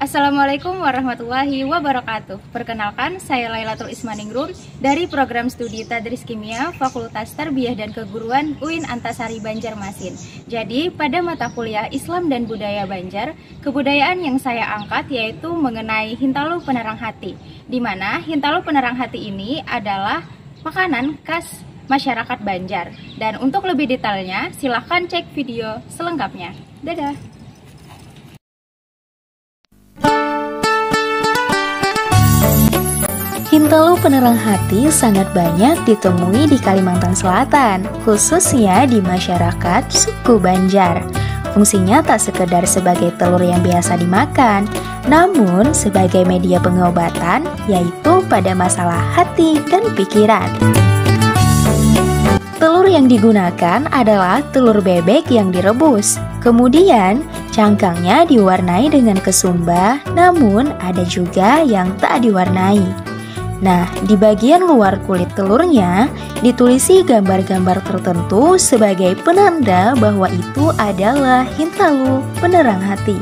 Assalamualaikum warahmatullahi wabarakatuh. Perkenalkan, saya Lailatul Ismaningrum dari Program Studi Tadris Kimia Fakultas Tarbiyah dan Keguruan UIN Antasari Banjarmasin. Jadi, pada mata kuliah Islam dan Budaya Banjar, kebudayaan yang saya angkat yaitu mengenai Hintalu Penerang Hati, di mana Hintalu Penerang Hati ini adalah makanan khas masyarakat Banjar. Dan untuk lebih detailnya, silahkan cek video selengkapnya. Dadah! Hintalu penerang hati sangat banyak ditemui di Kalimantan Selatan, khususnya di masyarakat suku Banjar. Fungsinya tak sekedar sebagai telur yang biasa dimakan, namun sebagai media pengobatan, yaitu pada masalah hati dan pikiran. Telur yang digunakan adalah telur bebek yang direbus. Kemudian, cangkangnya diwarnai dengan kesumba, namun ada juga yang tak diwarnai. Nah, di bagian luar kulit telurnya ditulisi gambar-gambar tertentu sebagai penanda bahwa itu adalah Hintalu penerang hati.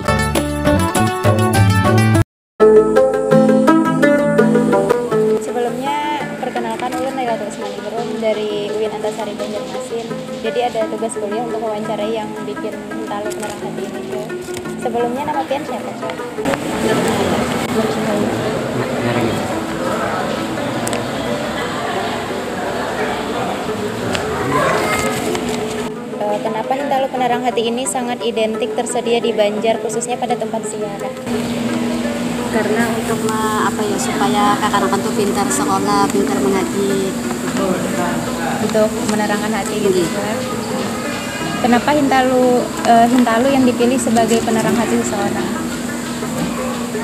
Sebelumnya, perkenalkan ulun Lailatul Ismaningrum dari UIN Antasari Banjarmasin. Jadi ada tugas kuliah untuk wawancarai yang bikin Hintalu penerang hati ini. Sebelumnya nama pian siapa? Kenapa Hintalu penerang hati ini sangat identik tersedia di Banjar, khususnya pada tempat ziarah? Karena untuk supaya kakak-kakak tuh pintar sekolah, pintar mengaji, Untuk menerangkan hati gitu ya. Kenapa Hintalu yang dipilih sebagai penerang hati seseorang?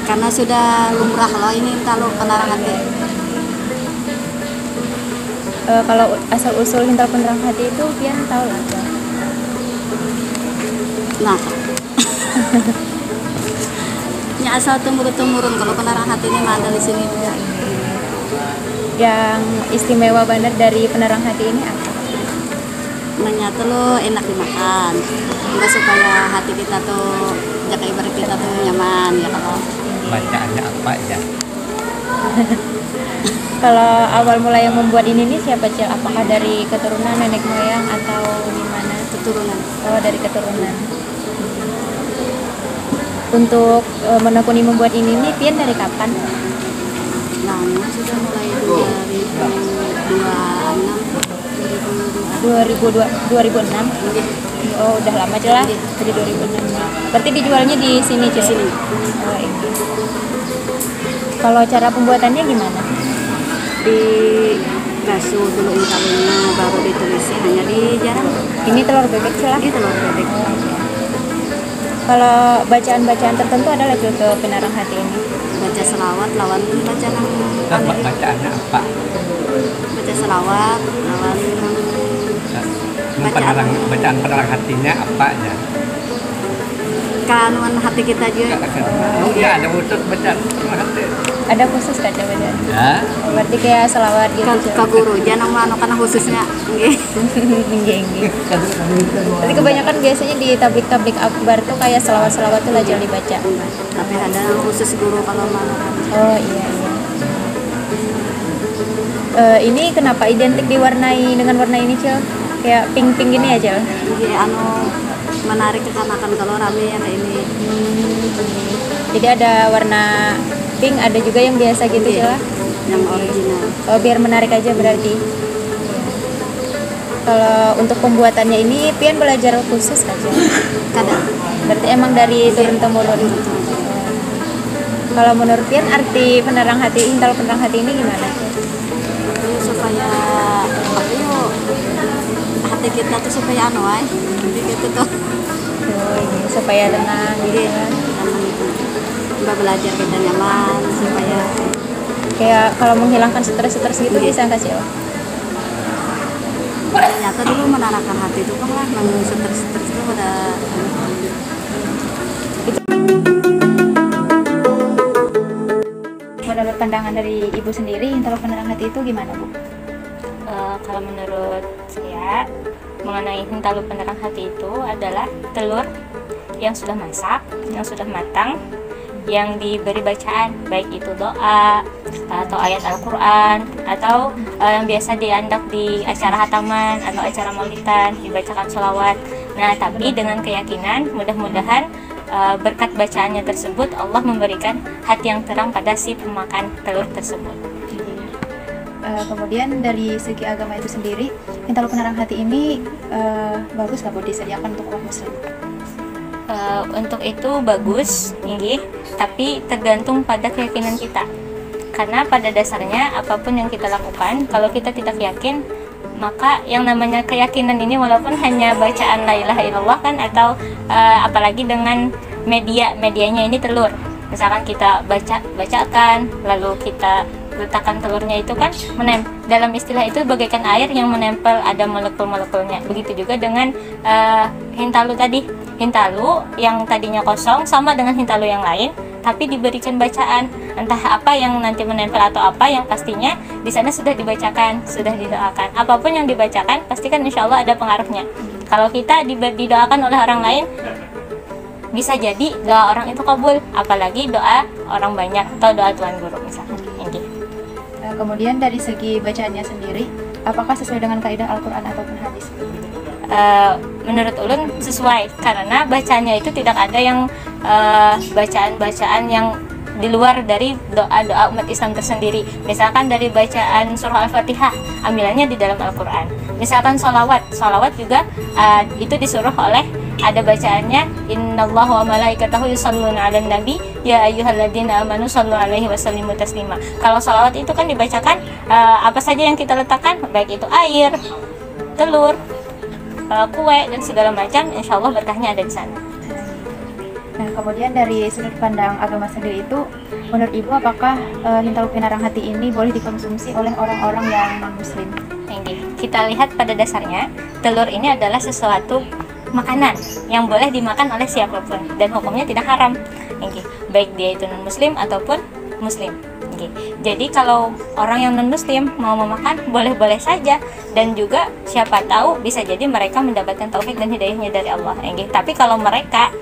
karena sudah lumrah loh ini Hintalu penerang hati. Kalau asal usul Hintalu penerang hati itu pian tahu lah. Nah, ini asal temurun kalau penerang hati ini ada di sini. Yang istimewa banget dari penerang hati ini apa? Menyatu lo enak dimakan, enggak supaya hati kita tuh jaga ibarat kita tuh nyaman ya kalau. Bacaannya apa ya? Kalau awal mula yang membuat ini nih siapa Cil? Apakah dari keturunan nenek moyang atau gimana? Keturunan. Oh, dari keturunan. Untuk menekuni membuat ini nih pian dari kapan? Lama sudah mulai dari 2006. 2006. Oh, udah lama jelas dari 2006. Berarti dijualnya di sini Cil? Di sini. Oh, ini. Kalau cara pembuatannya gimana? Di basuh dulu Hintalunya baru ditulisi hanya dijarang. Ini telur bebek Cil? Ini telur bebek. Oh, iya. Kalau bacaan-bacaan tertentu ada lagi ke penerang hati ini? Baca selawat lawan baca nang Bacaannya apa? baca selawat lawan Bacaan penerang hatinya apa ya? kanuan hati kita juga. Enggak ada khusus bacaan penerang hati. Ada khusus kan bacaan? Ya. Berarti kayak selawat gitu. Ka guru jangan anu kana khususnya nggih. Nggih. Tapi kebanyakan biasanya di tablik-tablik akbar tuh kayak selawat-selawat tuh aja dibaca. Tapi ada khusus guru kalau mana. Oh iya. Ini kenapa identik diwarnai dengan warna ini Cil? Kayak pink-pink gini aja. Nggih anu menarik kekanakan kalau rame yang kayak ini. Jadi ada warna pink, ada juga yang biasa gitu Cil. Yang original. Oh, biar menarik aja berarti. Kalau untuk pembuatannya ini pian belajar khusus aja. Kadang. Berarti emang dari turun temurun. Kalau menurut pian arti penerang hati, Hintalu penerang hati ini gimana? Supaya hati kita tuh supaya anu ay. Jadi gitu tuh. Supaya tenang gitu kan. Mbak belajar kita nyaman supaya Kayak kalau menghilangkan stres-stres gitu bisa nggak sih? Ternyata dulu menenangkan hati itu kan lah, yang stres-stres itu pada Menurut pandangan dari Ibu sendiri, Hintalu Penerang Hati itu gimana, Bu? Kalau menurut saya, mengenai Hintalu Penerang Hati itu adalah telur yang sudah masak, yang sudah matang, yang diberi bacaan, baik itu doa atau ayat Al-Quran atau yang biasa diandak di acara hataman atau acara maulidan, dibacakan sholawat. Nah, tapi dengan keyakinan mudah-mudahan berkat bacaannya tersebut Allah memberikan hati yang terang pada si pemakan telur tersebut. Kemudian dari segi agama itu sendiri, Hintalu Penerang Hati ini bagus nggak, Bu, disediakan untuk umat muslim? Untuk itu bagus, nggih, tapi tergantung pada keyakinan kita. Karena pada dasarnya apapun yang kita lakukan, kalau kita tidak yakin, maka yang namanya keyakinan ini walaupun hanya bacaan la ilaha illallah kan, atau apalagi dengan medianya ini telur. Misalkan kita bacakan, lalu kita letakkan telurnya itu kan dalam istilah itu bagaikan air yang menempel, ada molekul-molekulnya. Begitu juga dengan Hintalu tadi. Hintalu yang tadinya kosong sama dengan Hintalu yang lain, tapi diberikan bacaan, entah apa yang nanti menempel atau apa, yang pastinya di sana sudah dibacakan, sudah didoakan. Apapun yang dibacakan pasti kan insya Allah ada pengaruhnya. Kalau kita didoakan oleh orang lain, bisa jadi doa orang itu kabul, apalagi doa orang banyak atau doa tuan guru misalkan. Kemudian dari segi bacaannya sendiri, apakah sesuai dengan kaidah Al-Quran ataupun hadis? Menurut ulun sesuai, karena bacanya itu tidak ada yang bacaan-bacaan yang di luar dari doa-doa umat Islam tersendiri. Misalkan dari bacaan surah Al-Fatihah, ambilannya di dalam Al-Quran. Misalkan sholawat juga itu disuruh oleh, ada bacaannya innallaha wa malaikatahu yusholluna 'alan nabi ya ayyuhalladzina amanu shollu 'alaihi wasallimu taslima. Kalau sholawat itu kan dibacakan apa saja yang kita letakkan, baik itu air, telur, kue dan segala macam, insya Allah berkahnya ada di sana. Nah, kemudian dari sudut pandang agama sendiri itu, menurut Ibu apakah Hintalu Penerang Hati ini boleh dikonsumsi oleh orang-orang yang non-muslim? Kita lihat pada dasarnya telur ini adalah sesuatu makanan yang boleh dimakan oleh siapapun dan hukumnya tidak haram, baik dia itu non-muslim ataupun muslim. Jadi kalau orang yang non-muslim mau memakan boleh-boleh saja, dan juga siapa tahu bisa jadi mereka mendapatkan taufik dan hidayahnya dari Allah. Tapi kalau mereka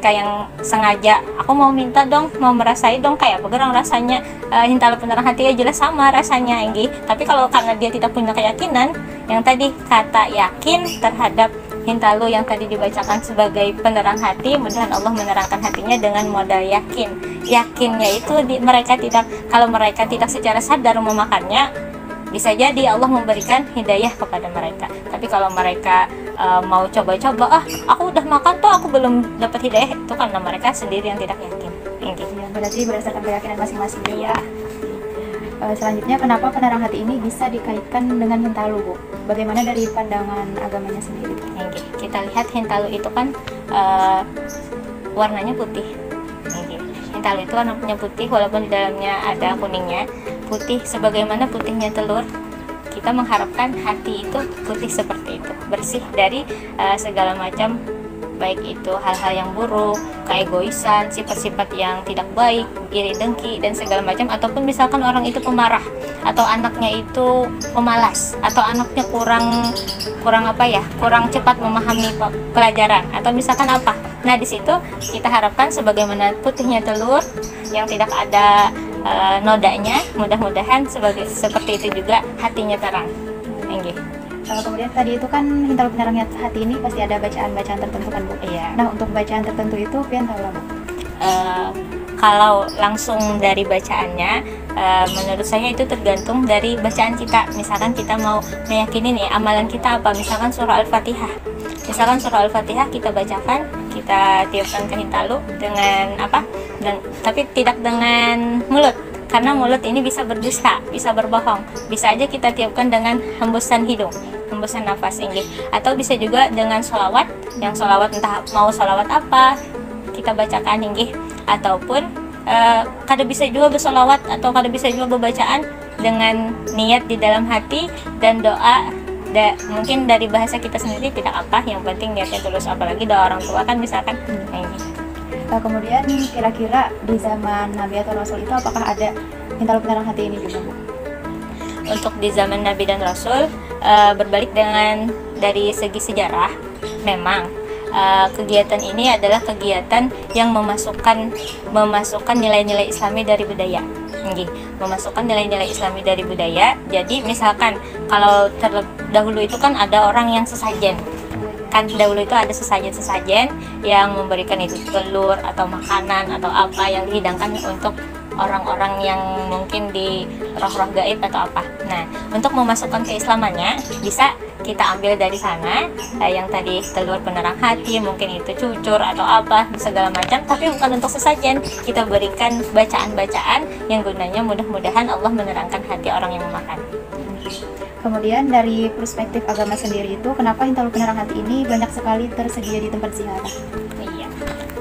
yang sengaja, aku mau minta dong, mau merasai dong kayak pegerang rasanya Hintalu Penerang Hati ya jelas sama rasanya, tapi kalau karena dia tidak punya keyakinan, yang tadi kata yakin terhadap Hintalu yang tadi dibacakan sebagai penerang hati, mudah-mudahan Allah menerangkan hatinya dengan modal yakin. Yakinnya itu kalau mereka tidak secara sadar memakannya, bisa jadi Allah memberikan hidayah kepada mereka. Tapi kalau mereka mau coba-coba, aku udah makan tuh, aku belum dapat hidayah, itu karena mereka sendiri yang tidak yakin. Berarti berdasarkan keyakinan masing-masing. Iya. Selanjutnya, kenapa penerang hati ini bisa dikaitkan dengan Hintalu, Bu? Bagaimana dari pandangan agamanya sendiri? Kita lihat Hintalu itu kan warnanya putih. Hintalu itu warnanya putih, walaupun di dalamnya ada kuningnya. Putih sebagaimana putihnya telur. Kita mengharapkan hati itu putih seperti itu, bersih dari segala macam, baik itu hal-hal yang buruk, keegoisan, sifat-sifat yang tidak baik, iri dengki dan segala macam. Ataupun misalkan orang itu pemarah, atau anaknya itu pemalas, atau anaknya kurang cepat memahami pelajaran, atau misalkan apa. Nah, di situ kita harapkan sebagaimana putihnya telur yang tidak ada nodanya, mudah-mudahan seperti itu juga hatinya terang. Kemudian tadi itu kan Hintalu Penerang Hati ini pasti ada bacaan-bacaan tertentu kan, Bu? Iya. Nah, untuk bacaan tertentu itu pian tahu lah, Bu? Kalau langsung dari bacaannya, menurut saya itu tergantung dari bacaan kita. Misalkan kita mau meyakini nih amalan kita apa, misalkan surah Al-Fatihah. Misalkan surah Al-Fatihah kita bacakan, kita tiupkan ke Hintalu dengan apa? Tapi tidak dengan mulut. Karena mulut ini bisa berdusta, bisa berbohong. Bisa aja kita tiupkan dengan hembusan hidung, hembusan nafas, atau bisa juga dengan sholawat. Yang sholawat entah mau sholawat apa kita bacakan, ataupun kada bisa juga bersolawat atau kada bisa juga berbacaan dengan niat di dalam hati dan doa. Mungkin dari bahasa kita sendiri tidak apa, yang penting niatnya tulus, apalagi doa orang tua kan misalkan. Kemudian kira-kira di zaman Nabi atau Rasul itu apakah ada hintalu penerang hati ini juga, Bu? Untuk di zaman Nabi dan Rasul, berbalik dengan dari segi sejarah, memang kegiatan ini adalah kegiatan yang memasukkan nilai-nilai Islami dari budaya. Memasukkan nilai-nilai Islami dari budaya. Jadi misalkan kalau dahulu itu kan ada orang yang sesajen, kan dahulu itu ada sesajen yang memberikan itu telur atau makanan atau apa yang dihidangkan untuk orang-orang yang mungkin di roh-roh gaib atau apa. Nah, untuk memasukkan keislamannya bisa kita ambil dari sana, yang tadi telur penerang hati, mungkin itu cucur atau apa segala macam, tapi bukan untuk sesajen. Kita berikan bacaan-bacaan yang gunanya mudah-mudahan Allah menerangkan hati orang yang memakan. Kemudian dari perspektif agama sendiri itu, kenapa hintalu penerang hati ini banyak sekali tersedia di tempat ziarah? Iya,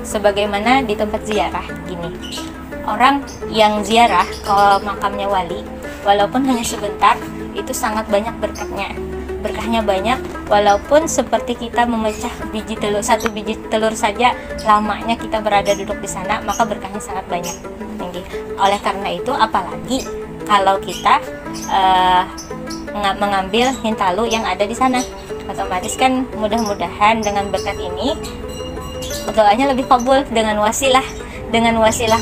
sebagaimana di tempat ziarah gini, orang yang ziarah ke makamnya wali, walaupun hanya sebentar, itu sangat banyak berkahnya banyak. Walaupun seperti kita memecah satu biji telur saja, lamanya kita berada duduk di sana, maka berkahnya sangat banyak. Oleh karena itu, apalagi kalau kita mengambil hintalu yang ada di sana, otomatis kan mudah-mudahan dengan berkat ini doanya lebih kabul dengan wasilah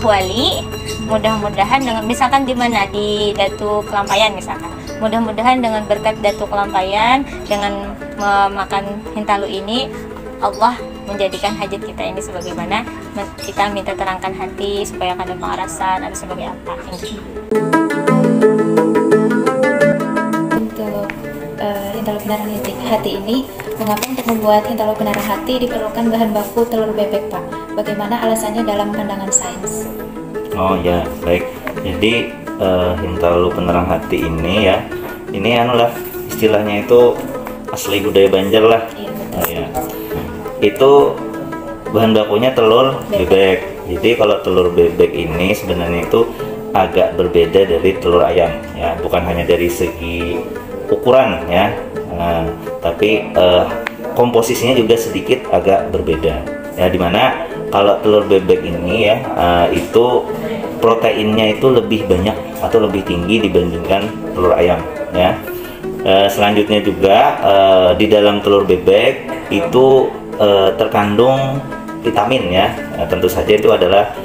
wali. Mudah-mudahan dengan misalkan di mana, di Datu Kelampayan misalkan, mudah-mudahan dengan berkat Datu Kelampayan, dengan memakan hintalu ini, Allah menjadikan hajat kita ini sebagaimana kita minta terangkan hati supaya kada pengarasan atau sebagai apa. Untuk hintalu penerang hati ini, mengapa untuk membuat hintalu penerang hati diperlukan bahan baku telur bebek, Pak? Bagaimana alasannya dalam pandangan sains? Oh ya, baik. Jadi hintalu penerang hati ini ya, ini istilahnya itu asli budaya Banjar lah. Iya, betul. Ya. Itu bahan bakunya telur bebek. Jadi kalau telur bebek ini sebenarnya itu agak berbeda dari telur ayam ya, bukan hanya dari segi ukuran ya, tapi komposisinya juga sedikit agak berbeda ya, dimana kalau telur bebek ini ya, itu proteinnya itu lebih banyak atau lebih tinggi dibandingkan telur ayam ya. Selanjutnya juga di dalam telur bebek itu terkandung vitamin ya. Tentu saja itu adalah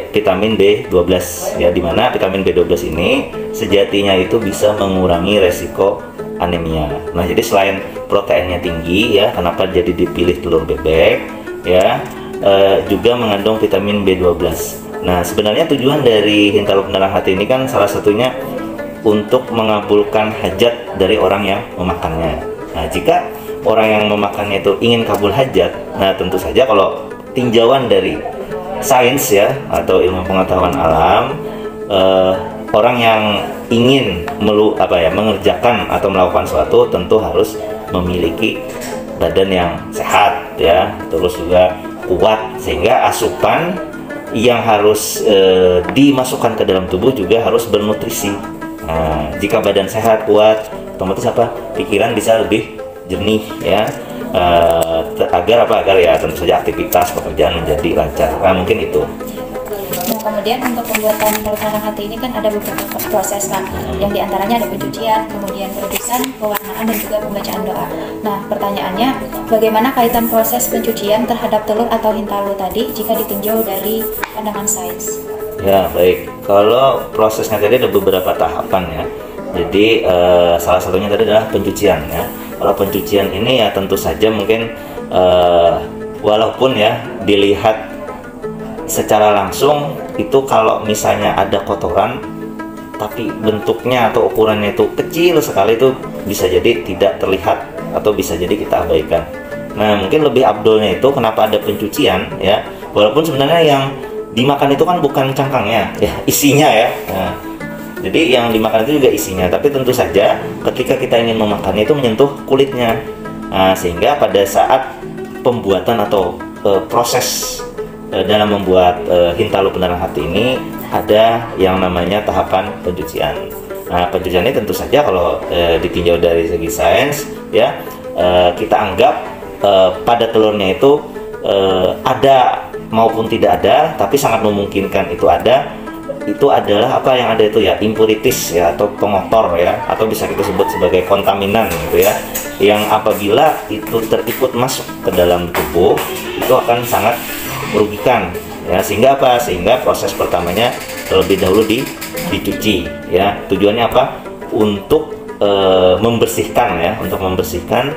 vitamin B12 ya, dimana vitamin B12 ini sejatinya itu bisa mengurangi resiko anemia. Nah, jadi selain proteinnya tinggi ya, kenapa jadi dipilih telur bebek ya, juga mengandung vitamin B12. Nah, sebenarnya tujuan dari hintalu penerang hati ini kan salah satunya untuk mengabulkan hajat dari orang yang memakannya. Nah, jika orang yang memakannya itu ingin kabul hajat, nah tentu saja kalau tinjauan dari sains ya atau ilmu pengetahuan alam, orang yang ingin mengerjakan atau melakukan sesuatu tentu harus memiliki badan yang sehat ya, terus juga kuat, sehingga asupan yang harus dimasukkan ke dalam tubuh juga harus bernutrisi. Nah, jika badan sehat kuat, otomatis pikiran bisa lebih jernih ya, agar ya tentu saja aktivitas pekerjaan menjadi lancar. Nah, mungkin itu. Nah, kemudian untuk pembuatan hintalu penerang hati ini kan ada beberapa proses kan, yang diantaranya ada pencucian, kemudian perebusan, pewarnaan, dan juga pembacaan doa. Nah, pertanyaannya, bagaimana kaitan proses pencucian terhadap telur atau hintalu tadi jika ditinjau dari pandangan sains? Ya, baik. Kalau prosesnya tadi ada beberapa tahapan ya. Jadi salah satunya tadi adalah pencucian ya. Kalau pencucian ini ya tentu saja mungkin walaupun ya dilihat secara langsung itu, kalau misalnya ada kotoran tapi bentuknya atau ukurannya itu kecil sekali, itu bisa jadi tidak terlihat atau bisa jadi kita abaikan. Nah, mungkin lebih abdolnya itu kenapa ada pencucian ya, walaupun sebenarnya yang dimakan itu kan bukan cangkangnya ya, isinya ya. Nah, jadi yang dimakan itu juga isinya, tapi tentu saja ketika kita ingin memakannya itu menyentuh kulitnya. Nah, sehingga pada saat pembuatan atau proses dalam membuat Hintalu Penerang Hati ini ada yang namanya tahapan pencucian. Nah, pencucian ini tentu saja kalau ditinjau dari segi sains ya, kita anggap pada telurnya itu ada maupun tidak ada, tapi sangat memungkinkan itu ada. Itu adalah apa yang ada itu ya, impurities ya, atau pengotor ya, atau bisa kita sebut sebagai kontaminan gitu ya, yang apabila itu terikut masuk ke dalam tubuh itu akan sangat merugikan ya. Sehingga apa? Sehingga proses pertamanya terlebih dahulu dicuci ya. Tujuannya apa? Untuk membersihkan ya, untuk membersihkan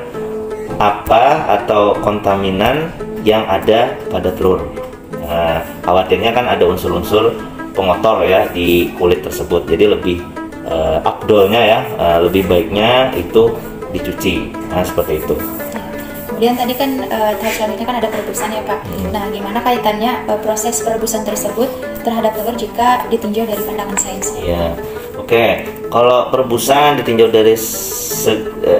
apa atau kontaminan yang ada pada telur. Nah, khawatirnya kan ada unsur-unsur pengotor ya di kulit tersebut, jadi lebih afdolnya ya, lebih baiknya itu dicuci. Nah, seperti itu. Kemudian tadi kan tahap selanjutnya kan ada perebusan ya Pak. Nah, gimana kaitannya proses perebusan tersebut terhadap telur jika ditinjau dari pandangan sains? Ya, oke. Kalau perebusan ditinjau dari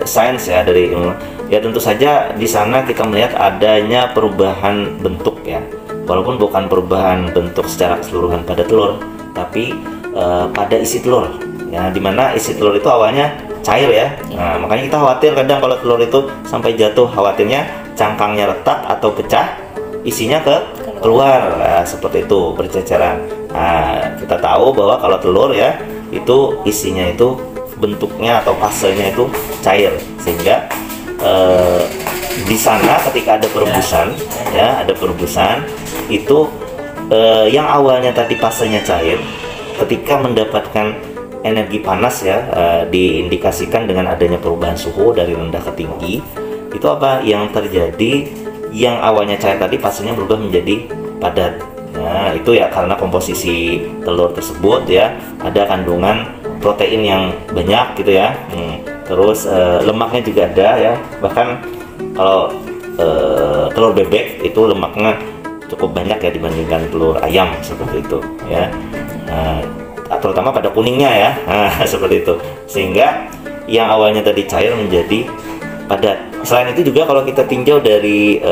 sains ya, dari ilmu, ya tentu saja di sana kita melihat adanya perubahan bentuk ya. Walaupun bukan perubahan bentuk secara keseluruhan pada telur, tapi pada isi telur ya, dimana isi telur itu awalnya cair ya. Nah, makanya kita khawatir kadang kalau telur itu sampai jatuh, khawatirnya cangkangnya retak atau pecah, isinya keluar seperti itu, berceceran. Nah, kita tahu bahwa kalau telur ya itu isinya itu bentuknya atau fasenya itu cair, sehingga di sana ketika ada perebusan ya, ada perebusan itu yang awalnya tadi fasenya cair, ketika mendapatkan energi panas ya, diindikasikan dengan adanya perubahan suhu dari rendah ke tinggi, itu apa yang terjadi? Yang awalnya cair tadi fasenya berubah menjadi padat. Nah, itu ya karena komposisi telur tersebut ya ada kandungan protein yang banyak gitu ya. Terus lemaknya juga ada ya, bahkan kalau telur bebek itu lemaknya cukup banyak ya dibandingkan telur ayam seperti itu ya. Terutama pada kuningnya ya, seperti itu, sehingga yang awalnya tadi cair menjadi padat. Selain itu juga kalau kita tinjau dari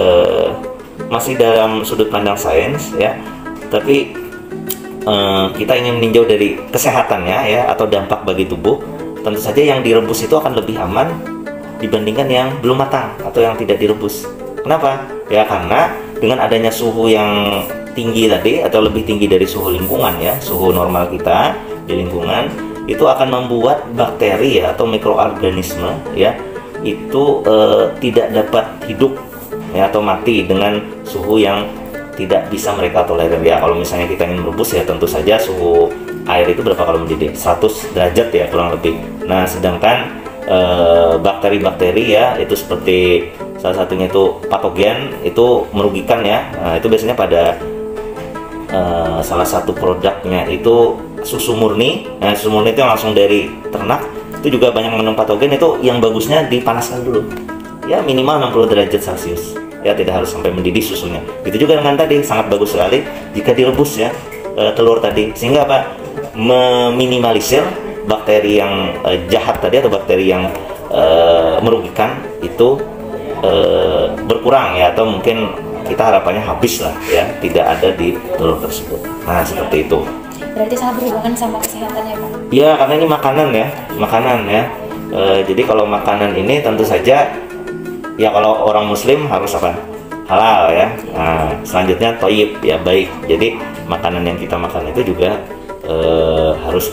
masih dalam sudut pandang sains ya, tapi kita ingin meninjau dari kesehatannya ya atau dampak bagi tubuh, tentu saja yang direbus itu akan lebih aman dibandingkan yang belum matang atau yang tidak direbus. Kenapa? Ya karena dengan adanya suhu yang tinggi tadi atau lebih tinggi dari suhu lingkungan ya, suhu normal kita di lingkungan, itu akan membuat bakteri ya atau mikroorganisme ya itu tidak dapat hidup ya atau mati dengan suhu yang tidak bisa mereka tolerir ya. Kalau misalnya kita ingin merebus ya tentu saja suhu air itu berapa kalau mendidih? 100 derajat ya kurang lebih. Nah, sedangkan bakteri-bakteri ya itu seperti salah satunya itu patogen itu merugikan ya. Nah, itu biasanya pada salah satu produknya itu susu murni. Nah, susu murni itu langsung dari ternak, itu juga banyak mengandung patogen. Itu yang bagusnya dipanaskan dulu ya, minimal 60 derajat Celcius ya, tidak harus sampai mendidih susunya. Itu juga dengan tadi sangat bagus sekali jika direbus ya telur tadi, sehingga apa, meminimalisir bakteri yang jahat tadi atau bakteri yang merugikan itu berkurang ya, atau mungkin kita harapannya habis lah ya, tidak ada di telur tersebut. Nah, seperti itu. Berarti sangat berhubungan sama kesehatan ya Pak? Ya, karena ini makanan ya, makanan ya. Jadi kalau makanan ini tentu saja ya kalau orang muslim harus apa? Halal ya. Nah, selanjutnya thayyib ya, baik. Jadi makanan yang kita makan itu juga harus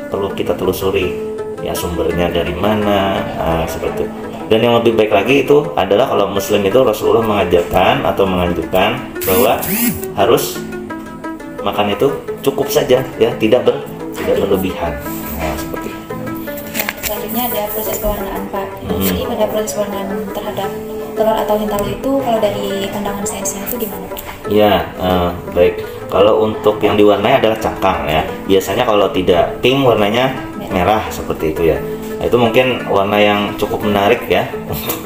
perlu kita telusuri ya, sumbernya dari mana, seperti itu. Dan yang lebih baik lagi itu adalah kalau muslim itu Rasulullah mengajarkan atau menganjurkan bahwa harus makan itu cukup saja ya, tidak berlebihan. Nah, seperti itu. Nah, selanjutnya ada proses pewarnaan Pak. Jadi pada proses pewarnaan terhadap telur atau hintalu itu kalau dari pandangan sainsnya itu gimana Pak? Ya, baik. Kalau untuk yang diwarnai adalah cangkang ya. Biasanya kalau tidak pink warnanya merah seperti itu ya. Nah, itu mungkin warna yang cukup menarik ya untuk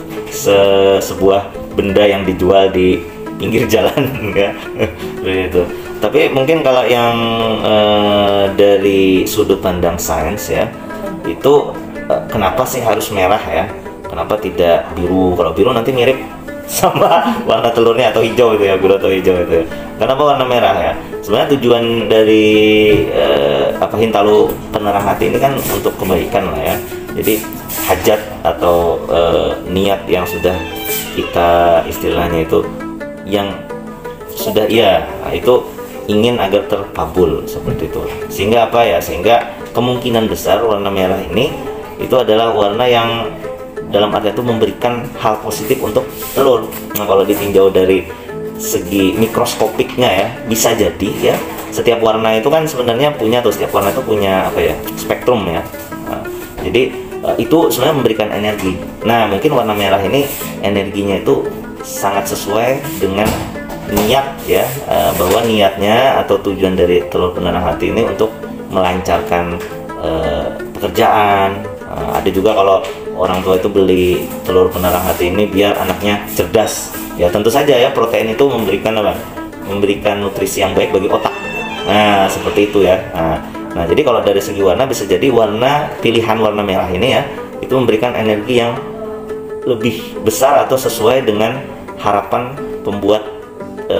sebuah benda yang dijual di pinggir jalan ya. Begitu. Tapi mungkin kalau yang dari sudut pandang sains ya, itu kenapa sih harus merah ya? Kenapa tidak biru? Kalau biru nanti mirip sama warna telurnya atau hijau itu ya, biru atau hijau itu ya. Kenapa warna merah ya? Sebenarnya tujuan dari Hintalu penerang hati ini kan untuk kebaikan lah ya. Jadi hajat atau niat yang sudah kita istilahnya itu yang sudah itu ingin agar terkabul seperti itu. Sehingga sehingga kemungkinan besar warna merah ini itu adalah warna yang dalam arti itu memberikan hal positif untuk telur. Nah, kalau ditinjau dari segi mikroskopiknya ya, bisa jadi ya setiap warna itu kan sebenarnya setiap warna itu punya spektrum ya. Nah, jadi itu sebenarnya memberikan energi. Nah, mungkin warna merah ini energinya itu sangat sesuai dengan niat ya, bahwa niatnya atau tujuan dari telur penerang hati ini untuk melancarkan pekerjaan. Ada juga kalau orang tua itu beli telur penerang hati ini biar anaknya cerdas. Ya tentu saja ya, protein itu memberikan memberikan nutrisi yang baik bagi otak. Nah, seperti itu ya. Nah, jadi kalau dari segi warna bisa jadi pilihan warna merah ini ya, itu memberikan energi yang lebih besar atau sesuai dengan harapan pembuat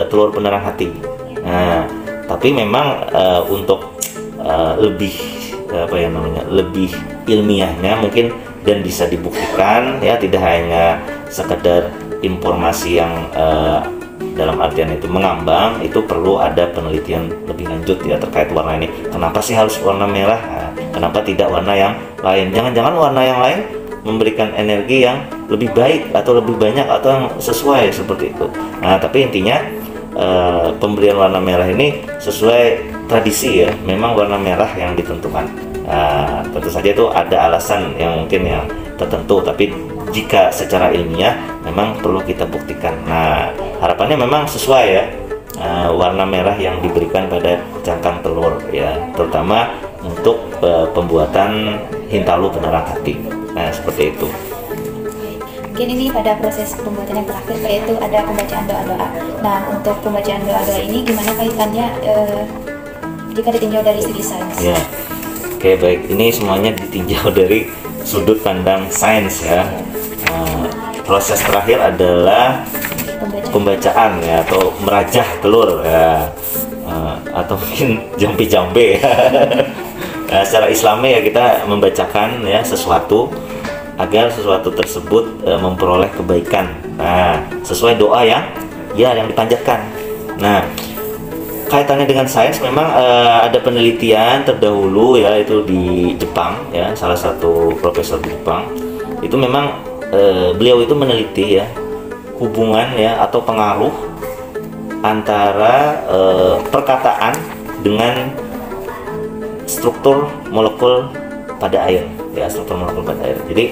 telur penerang hati. Nah, tapi memang untuk lebih lebih ilmiahnya mungkin dan bisa dibuktikan ya, tidak hanya sekedar informasi yang dalam artian itu mengambang, itu perlu ada penelitian lebih lanjut ya terkait warna ini. Kenapa sih harus warna merah? Kenapa tidak warna yang lain? Jangan-jangan warna yang lain memberikan energi yang lebih baik atau lebih banyak atau yang sesuai seperti itu. Nah, tapi intinya pemberian warna merah ini sesuai tradisi ya, memang warna merah yang ditentukan. Tentu saja itu ada alasan yang mungkin yang tertentu, tapi jika secara ilmiah memang perlu kita buktikan. Nah, harapannya memang sesuai ya, warna merah yang diberikan pada cangkang telur ya, terutama untuk pembuatan Hintalu penerang hati. Nah, seperti itu. Mungkin ini pada proses pembuatan yang terakhir, yaitu ada pembacaan doa-doa. Nah, untuk pembacaan doa-doa ini gimana kaitannya jika ditinjau dari segi sains? Ya, oke, baik. Ini semuanya ditinjau dari sudut pandang sains ya. Proses terakhir adalah pembacaan ya, atau merajah telur ya, atau mungkin jampi-jambe. Nah, secara Islami ya, kita membacakan ya sesuatu agar sesuatu tersebut memperoleh kebaikan. Nah, sesuai doa yang dipanjatkan. Nah, kaitannya dengan sains memang ada penelitian terdahulu ya, itu di Jepang ya, salah satu profesor di Jepang itu memang beliau itu meneliti ya hubungan ya atau pengaruh antara perkataan dengan struktur molekul pada air ya, struktur molekul pada air. Jadi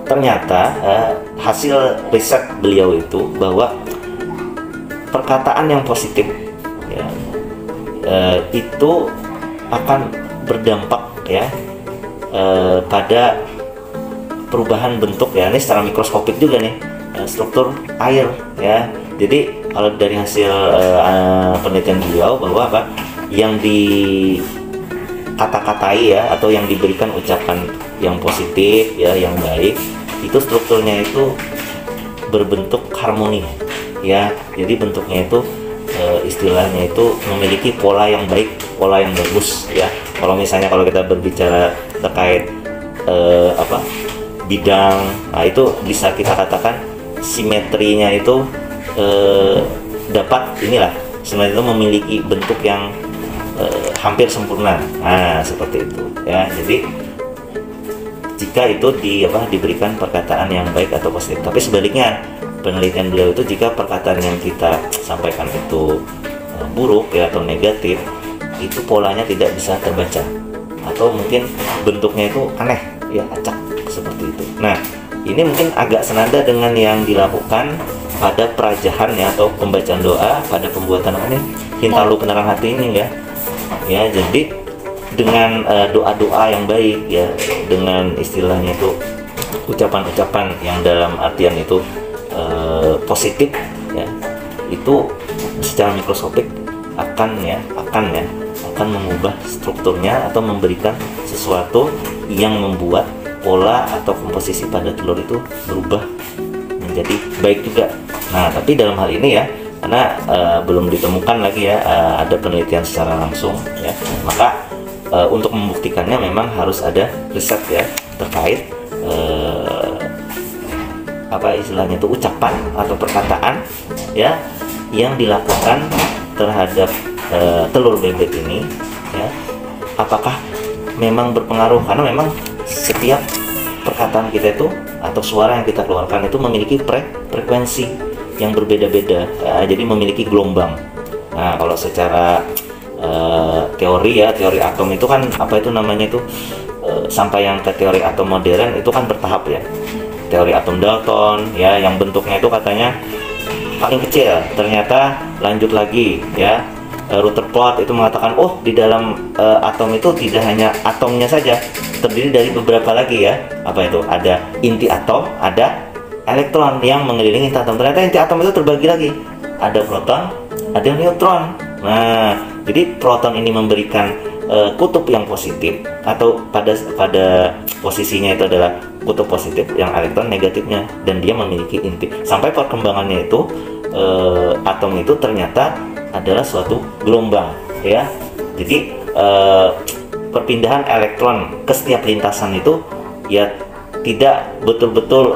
ternyata hasil riset beliau itu bahwa perkataan yang positif ya, itu akan berdampak ya pada perubahan bentuk ya, ini secara mikroskopik juga nih, struktur air ya. Jadi kalau dari hasil penelitian beliau bahwa yang dikata-katai ya, atau yang diberikan ucapan yang positif ya, yang baik, itu strukturnya itu berbentuk harmoni ya. Jadi bentuknya itu istilahnya itu memiliki pola yang baik, pola yang bagus ya. Kalau misalnya kalau kita berbicara terkait bidang, nah itu bisa kita katakan simetrinya itu dapat sebenarnya itu memiliki bentuk yang hampir sempurna. Nah, seperti itu ya. Jadi jika itu diberikan perkataan yang baik atau positif. Tapi sebaliknya, penelitian beliau itu jika perkataan yang kita sampaikan itu buruk ya atau negatif, itu polanya tidak bisa terbaca atau mungkin bentuknya itu aneh ya, acak seperti itu. Nah, ini mungkin agak senada dengan yang dilakukan pada perajahan ya atau pembacaan doa pada pembuatan Hintalu penerang hati ini ya. Ya, jadi dengan doa-doa yang baik ya, dengan istilahnya itu ucapan-ucapan yang dalam artian itu positif ya, itu secara mikroskopik akan mengubah strukturnya atau memberikan sesuatu yang membuat pola atau komposisi pada telur itu berubah menjadi baik juga Nah, tapi dalam hal ini ya, karena belum ditemukan lagi ya ada penelitian secara langsung ya, maka untuk membuktikannya memang harus ada riset ya terkait apa istilahnya itu ucapan atau perkataan ya yang dilakukan terhadap telur bebek ini ya, apakah memang berpengaruh, karena memang setiap perkataan kita itu atau suara yang kita keluarkan itu memiliki frekuensi yang berbeda-beda ya, jadi memiliki gelombang. Nah, kalau secara teori atom itu kan apa itu namanya itu sampai yang ke teori atom modern itu kan bertahap ya. Teori atom Dalton ya, yang bentuknya itu katanya paling kecil, ternyata lanjut lagi ya. Rutherford itu mengatakan, oh di dalam atom itu tidak hanya atomnya saja, terdiri dari beberapa lagi ya. Apa itu? Ada inti atom, ada elektron yang mengelilingi inti atom. Ternyata inti atom itu terbagi lagi, ada proton, ada neutron. Nah, jadi proton ini memberikan kutub yang positif, atau pada posisinya itu adalah kutub positif, yang elektron negatifnya, dan dia memiliki inti. Sampai perkembangannya itu atom itu ternyata adalah suatu gelombang ya. Jadi perpindahan elektron ke setiap lintasan itu ya tidak betul-betul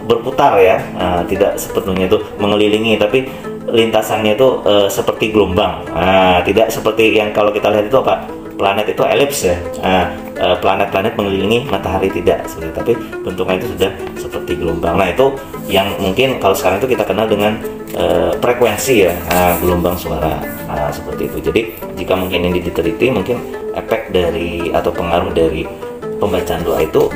berputar ya, tidak sepenuhnya itu mengelilingi, tapi lintasannya itu seperti gelombang. Tidak seperti yang kalau kita lihat itu apa, planet itu elips ya. Planet-planet mengelilingi matahari, tidak seperti, tapi bentuknya itu sudah seperti gelombang. Nah, itu yang mungkin kalau sekarang itu kita kenal dengan frekuensi ya, gelombang suara seperti itu. Jadi jika mungkin ini diteliti, mungkin efek dari atau pengaruh dari pembacaan doa itu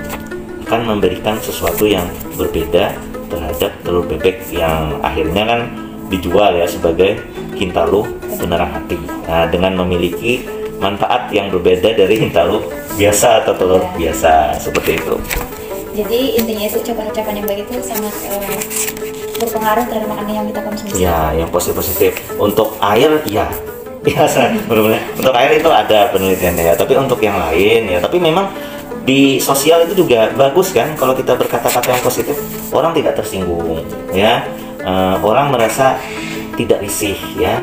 akan memberikan sesuatu yang berbeda terhadap telur bebek yang akhirnya kan dijual ya sebagai Hintalu penerang hati, dengan memiliki manfaat yang berbeda dari Hintalu biasa atau telur biasa seperti itu. Jadi intinya itu ucapan-ucapan yang baik itu sangat berpengaruh terhadap makanan yang kita konsumsi. Ya, yang positif. Untuk air ya biasa, benar-benar. Untuk air itu ada penelitiannya ya, tapi untuk yang lain ya, tapi memang di sosial itu juga bagus kan kalau kita berkata-kata yang positif, orang tidak tersinggung ya, orang merasa tidak risih ya,